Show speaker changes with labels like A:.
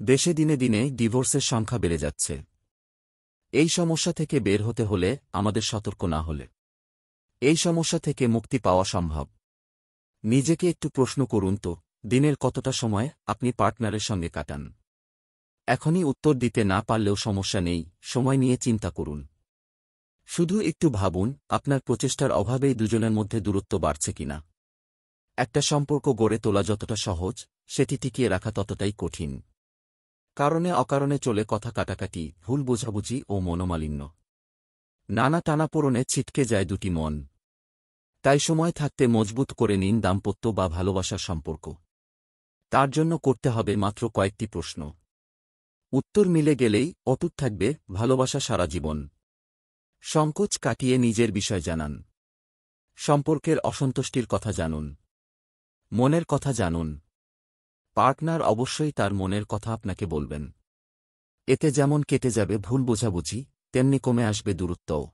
A: দেশে দিনে দিনে ডিভোর্সের সংখ্যা বেড়ে যাচ্ছে। এই সমস্যা থেকে বের হতে হলে আমাদের সতর্ক না হলে এই সমস্যা থেকে মুক্তি পাওয়া সম্ভব। নিজেকে একটু প্রশ্ন করুন তো, দিনের কতটা সময় আপনি পার্টনারের সঙ্গে কাটান? এখনই উত্তর দিতে না পারলেও সমস্যা নেই, সময় নিয়ে চিন্তা করুন। শুধু একটু ভাবুন, আপনার প্রচেষ্টার অভাবেই দুজনের মধ্যে দূরত্ব বাড়ছে কিনা। একটা সম্পর্ক গড়ে তোলা যতটা সহজ, সেটি টিকিয়ে রাখা ততটাই কঠিন। কারণে অকারণে চলে কথা কাটাকাটি, ভুল বোঝাবুঝি ও মনোমালিন্য। নানা টানাপোড়েনে ছিটকে যায় দুটি মন। তাই সময় থাকতে মজবুত করে নিন দাম্পত্য বা ভালোবাসার সম্পর্ক। তার জন্য করতে হবে মাত্র কয়েকটি প্রশ্ন। উত্তর মিলে গেলেই অটুট থাকবে ভালোবাসা সারা জীবন। সংকোচ কাটিয়ে নিজের বিষয় জানান। সম্পর্কের অসন্তুষ্টির কথা জানুন। মনের কথা জানুন। পার্টনার অবশ্যই তার মনের কথা আপনাকে বলবেন। এতে যেমন কেটে যাবে ভুল বোঝাবুঝি, তেমনি কমে আসবে দূরত্বও।